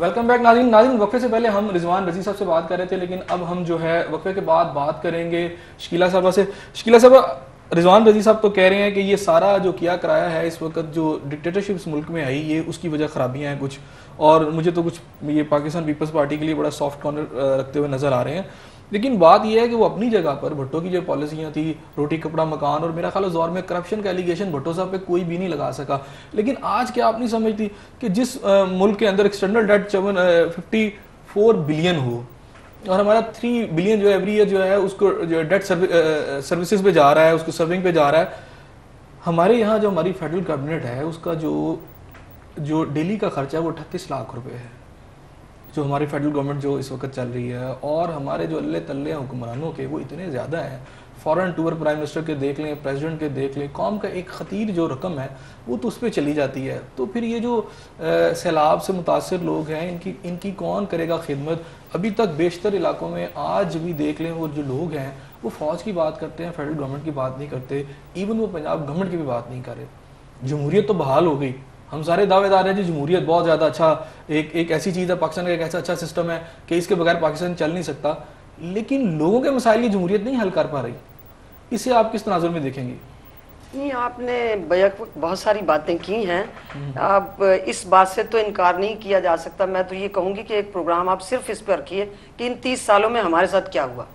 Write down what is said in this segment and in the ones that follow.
Welcome back नाज़रीन। नाज़रीन, वक्फे से पहले हम रिजवान रजी साहब से बात कर रहे थे, लेकिन अब हम जो है वक्फे के बाद बात करेंगे शकीला साहबा से। शकीला साहबा, रिजवान रजी साहब तो कह रहे हैं कि ये सारा जो किया कराया है इस वक्त जो डिक्टेटरशिप इस मुल्क में आई, ये उसकी वजह खराबियां हैं कुछ, और मुझे तो कुछ ये पाकिस्तान पीपल्स पार्टी के लिए बड़ा सॉफ्ट कॉर्नर रखते हुए नजर आ रहे हैं। लेकिन बात यह है कि वो अपनी जगह पर भुट्टो की जो पॉलिसियाँ थी, रोटी कपड़ा मकान, और मेरा ख्याल उस दौर में करप्शन का एलिगेशन भुट्टो साहब पे कोई भी नहीं लगा सका। लेकिन आज क्या आप नहीं समझती कि जिस मुल्क के अंदर एक्सटर्नल डेट 54 बिलियन हो और हमारा 3 बिलियन जो एवरी ईयर जो है उसको जो डेट सर्विसेज पे जा रहा है, उसको सर्विंग पे जा रहा है, हमारे यहाँ जो हमारी फेडरल कैबिनेट है उसका जो डेली का खर्चा है वो 38 लाख रुपए है, जो हमारी फेडरल गवर्नमेंट जो इस वक्त चल रही है। और हमारे जो अल्ले तल्ले हुक्मरानों के वो इतने ज़्यादा हैं, फॉरेन टूर प्राइम मिनिस्टर के देख लें, प्रेसिडेंट के देख लें, कौम का एक खतीर जो रकम है वो तो उस पर चली जाती है। तो फिर ये जो सैलाब से मुतासर लोग हैं इनकी कौन करेगा खिदमत। अभी तक बेशतर इलाकों में आज भी देख लें वो जो लोग हैं वो फ़ौज की बात करते हैं, फेडरल गवर्नमेंट की बात नहीं करते, इवन वो पंजाब गवर्नमेंट की भी बात नहीं कर रहे। जमहूरियत तो बहाल हो गई, हम सारे दावेदार हैं जी जमहूरियत बहुत ज़्यादा अच्छा एक ऐसी चीज़ है, पाकिस्तान का एक ऐसा अच्छा सिस्टम है कि इसके बगैर पाकिस्तान चल नहीं सकता, लेकिन लोगों के मसाइल की जमहूरियत नहीं हल कर पा रही। इसे आप किस तनाजुर में देखेंगे? नहीं, आपने बैक वक्त बहुत सारी बातें की हैं। आप इस बात से तो इनकार नहीं किया जा सकता। मैं तो ये कहूँगी कि एक प्रोग्राम आप सिर्फ इस पर रखिए कि इन 30 सालों में हमारे साथ क्या हुआ,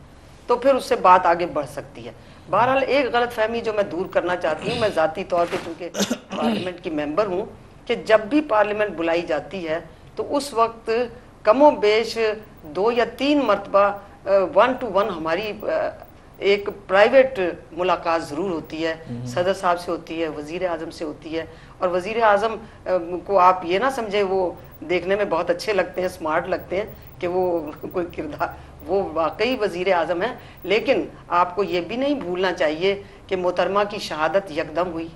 तो फिर उससे बात आगे बढ़ सकती है। बहरहाल एक गलत फहमी जो मैं दूर करना चाहती हूँ, मैं ज़ाती तौर पर चूँकि पार्लियामेंट की मेंबर हूँ, कि जब भी पार्लियामेंट बुलाई जाती है तो उस वक्त कमो बेश 2 या 3 मरतबा 1 to 1 हमारी एक प्राइवेट मुलाकात ज़रूर होती है। सदर साहब से होती है, वज़ीर आज़म से होती है। और वज़ीर आज़म को आप ये ना समझे वो देखने में बहुत अच्छे लगते हैं, स्मार्ट लगते हैं कि वो कोई किरदार, वो वाकई वज़ीर आज़म है। लेकिन आपको ये भी नहीं भूलना चाहिए कि मोहतरमा की शहादत यकदम हुई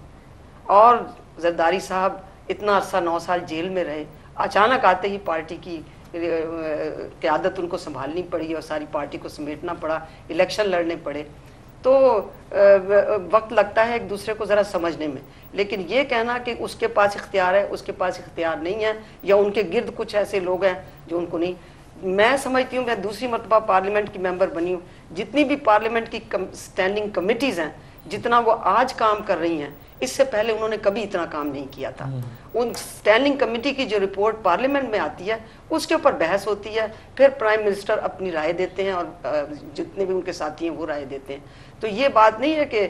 और जरदारी साहब इतना अरसा 9 साल जेल में रहे। अचानक आते ही पार्टी की क़यादत उनको संभालनी पड़ी और सारी पार्टी को समेटना पड़ा, इलेक्शन लड़ने पड़े। तो वक्त लगता है एक दूसरे को ज़रा समझने में। लेकिन ये कहना कि उसके पास इख्तियार है, उसके पास इख्तियार नहीं है, या उनके गिर्द कुछ ऐसे लोग हैं जो उनको नहीं, मैं समझती हूँ, मैं दूसरी मरतबा पार्लियामेंट की मेंबर बनी हूँ, जितनी भी पार्लियामेंट की स्टैंडिंग कमिटीज़ हैं, जितना वो आज काम कर रही हैं, इससे पहले उन्होंने कभी इतना काम नहीं किया था। उन स्टैंडिंग कमेटी की जो रिपोर्ट पार्लियामेंट में आती है उसके ऊपर बहस होती है, फिर प्राइम मिनिस्टर अपनी राय देते हैं और जितने भी उनके साथी हैं वो राय देते हैं। तो ये बात नहीं है कि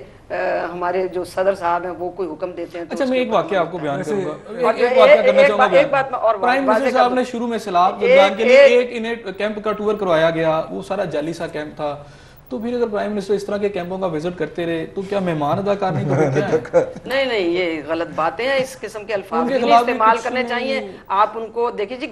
हमारे जो सदर साहब हैं वो कोई हुक्म देते हैं। तो अच्छा, मैं एक वाकया आपको बयान करूंगा, एक वाकया करना चाहूंगा। एक बात और प्राइम मिनिस्टर साहब ने शुरू में सैलाब के लिए एक इन्हें कैंप का टूर करवाया गया, वो सारा जाली सा कैंप था। तो फिर अगर प्राइम मिनिस्टर इस तरह के कैंपों का विजिट करते रहे तो क्या मेहमान अदा करने को नहीं, ये गलत बातें हैं। इस किस्म के अल्फाज इस्तेमाल करने चाहिए। आप उनको देखिए जी,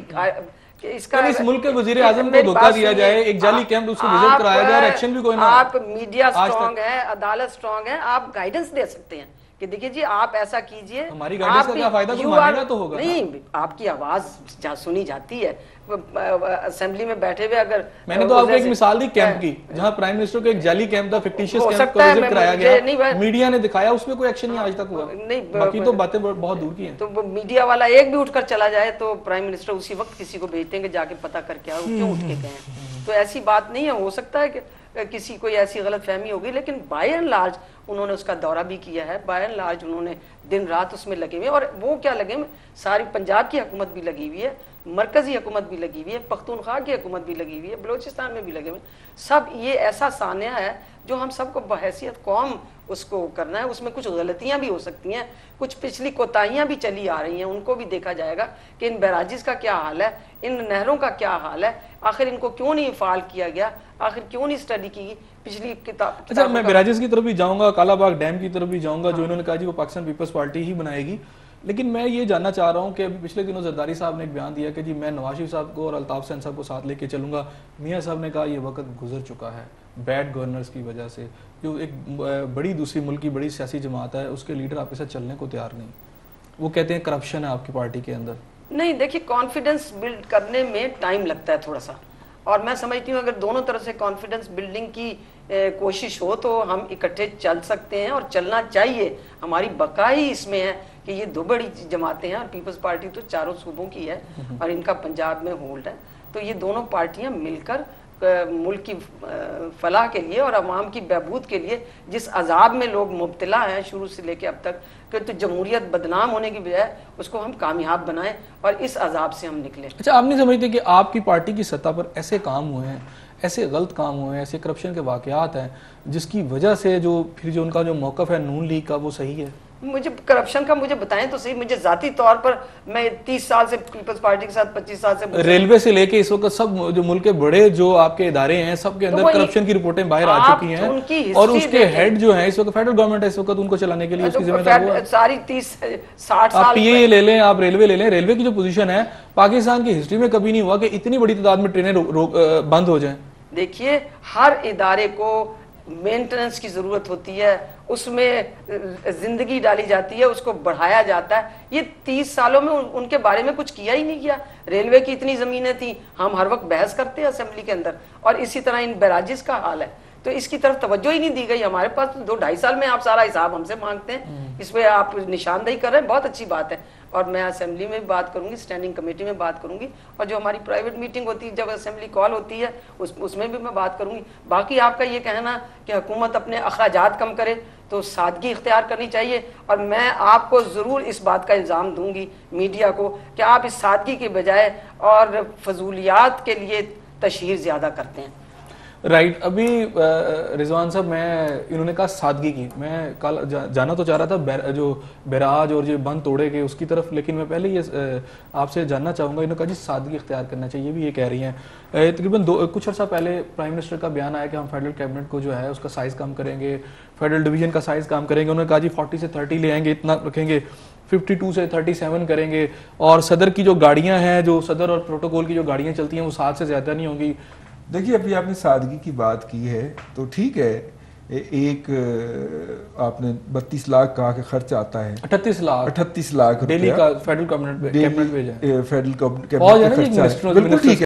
इसका इस मुल्क के वजीर आजम को धोखा दिया जाए, एक जाली कैंप उसको विजिट कराया जाए, एक्शन भी कोई ना। आप मीडिया स्ट्रांग है, अदालत स्ट्रांग है, आप गाइडेंस दे सकते हैं कि देखिए जी आप ऐसा कीजिए। हमारी गाइडेंस का क्या फायदा, तो मानेगा तो होगा नहीं, आपकी आवाज जहाँ सुनी जाती है असेंबली में बैठे हुए। अगर मैंने तो आपको एक मिसाल दी कैंप की, जहां प्राइम मिनिस्टर को एक जाली कैंप था, फिक्टिशियस कैंप को विजिट कराया गया, मीडिया ने दिखाया, उसमें कोई एक्शन नहीं आज तक हुआ। नहीं, बाकी तो बातें बहुत दूर की हैं। तो मीडिया वाला एक भी उठकर चला जाए तो प्राइम मिनिस्टर उसी वक्त किसी को भेजते हैं कि जाके पता करके आओ क्यों उठ के गए। तो ऐसी बात नहीं है। हो सकता है कि किसी कोई ऐसी गलत फहमी होगी, लेकिन बाय एंड लार्ज उन्होंने उसका दौरा भी किया है, बाय एंड लार्ज उन्होंने दिन रात उसमें लगे हुए। और वो क्या लगे, सारी पंजाब की हुकूमत भी लगी हुई है, मरकजी हुकूमत भी लगी हुई है, पख्तूनख्वा की हुकूमत भी लगी हुई है, बलोचिस्तान में भी लगे हुए। सब ये ऐसा सानिया है जो हम सबको बहैसियत कौम उसको करना है। उसमें कुछ गलतियां भी हो सकती हैं, कुछ पिछली कोताहियां भी चली आ रही हैं, उनको भी देखा जाएगा कि इन बैराजिस का क्या हाल है, इन नहरों का क्या हाल है, आखिर इनको क्यों नहीं फाल किया गया, आखिर क्यों नहीं स्टडी की पिछली किताब। अच्छा, मैं बैराजिस की तरफ भी जाऊंगा, कालाबाग डैम की तरफ भी जाऊंगा, जो इन्होंने कहा जी वो पाकिस्तान पीपल्स पार्टी ही बनाएगी। लेकिन मैं ये जानना चाह रहा हूँ कि अभी पिछले दिनों जरदारी साहब ने एक बयान दिया कि जी मैं नवाज शरीफ साहब को और अल्ताफ हुसैन साहब को साथ लेके चलूंगा। मियाँ साहब ने कहा ये वक्त गुजर चुका है, बैड गवर्नर्स की वजह से जो एक बड़ी दूसरी मुल्क की बड़ी सियासी जमात है उसके लीडर आपके साथ चलने को तैयार नहीं। वो कहते हैं करप्शन है आपकी पार्टी के अंदर। नहीं, देखिए कॉन्फिडेंस बिल्ड करने में टाइम लगता है थोड़ा सा, और मैं समझती हूँ अगर दोनों तरफ से कॉन्फिडेंस बिल्डिंग की कोशिश हो तो हम इकट्ठे चल सकते हैं और चलना चाहिए। हमारी बका ही इसमें है कि ये दो बड़ी जमातें हैं और पीपल्स पार्टी तो चारों सूबों की है और इनका पंजाब में होल्ड है, तो ये दोनों पार्टियां मिलकर मुल्क की फलाह के लिए और अवाम की बहबूद के लिए जिस अजाब में लोग मुब्तला हैं शुरू से लेकर अब तक, कि तो जमहूरियत बदनाम होने की बजाय उसको हम कामयाब बनाएं और इस अजाब से हम निकलें। अच्छा, आप नहीं समझते कि आपकी पार्टी की सतह पर ऐसे काम हुए हैं, ऐसे गलत काम हुए हैं, ऐसे करप्शन के वाकयात हैं जिसकी वजह से जो फिर जो उनका जो मौक़िफ़ है नून लीग का वो सही है? मुझे करप्शन का मुझे बताएं तो सही। मुझे जाती तौर पर मैं 30 साल से पीपल्स पार्टी के साथ 25 साल से रेलवे से लेके इस वक्त सब जो मुल्क के बड़े जो आपके इदारे हैं सबके अंदर करप्शन की रिपोर्टें बाहर आ चुकी हैं और उसके हेड जो है इस वक्त फेडरल गवर्नमेंट है, इस वक्त उनको चलाने के लिए उसकी जिम्मेदारी सारी 30-60 साल। आप पीए ले लें, आप रेलवे ले लें, रेलवे की जो पोजीशन है पाकिस्तान की हिस्ट्री में कभी नहीं हुआ कि इतनी बड़ी तादाद में ट्रेनें बंद हो जाएं। देखिए, हर इदारे को मेंटेनेंस की जरूरत होती है, उसमें जिंदगी डाली जाती है, उसको बढ़ाया जाता है। ये 30 सालों में उनके बारे में कुछ किया ही नहीं किया। रेलवे की इतनी जमीनें थी, हम हर वक्त बहस करते हैं असेंबली के अंदर, और इसी तरह इन बैराजेस का हाल है, तो इसकी तरफ तवज्जो ही नहीं दी गई। हमारे पास तो 2-2.5 साल में आप सारा हिसाब हमसे मांगते हैं, इस पे आप निशानदेही कर रहे हैं, बहुत अच्छी बात है। और मैं असेंबली में भी बात करूंगी, स्टैंडिंग कमेटी में बात करूंगी, और जो हमारी प्राइवेट मीटिंग होती है जब असेंबली कॉल होती है उसमें भी मैं बात करूंगी। बाकी आपका ये कहना कि हुकूमत अपने अखराजात कम करे, तो सादगी इख्तियार करनी चाहिए, और मैं आपको ज़रूर इस बात का इल्ज़ाम दूंगी मीडिया को कि आप इस सादगी के बजाय और फजूलियात के लिए तशहीर ज़्यादा करते हैं। राइट। अभी रिजवान साहब, मैं इन्होंने कहा सादगी की, मैं कल जाना तो चाह रहा था जो बैराज और जो बंद तोड़े गए उसकी तरफ, लेकिन मैं पहले ये आपसे जानना चाहूँगा। इन्होंने कहा जी सादगी इख्तियार करना चाहिए, भी ये कह रही हैं। तकरीबन कुछ अर्सा पहले प्राइम मिनिस्टर का बयान आया कि हम फेडरल कैबिनेट को जो है उसका साइज़ कम करेंगे, फेडरल डिवीजन का साइज़ कम करेंगे। उन्होंने कहा जी 40 से 30 ले आएंगे, इतना रखेंगे, 52 से 37 करेंगे, और सदर की जो गाड़ियाँ हैं, जो सदर और प्रोटोकॉल की जो गाड़ियाँ चलती हैं वो 7 से ज़्यादा नहीं होंगी। देखिए, अभी आपने सादगी की बात की है तो ठीक है, एक आपने 32 लाख कहा कि खर्च आता है, 38 लाख डेली का फेडरल कैबिनेट भेजा है, फेडरल कैबिनेट का खर्चा है, बिल्कुल ठीक है।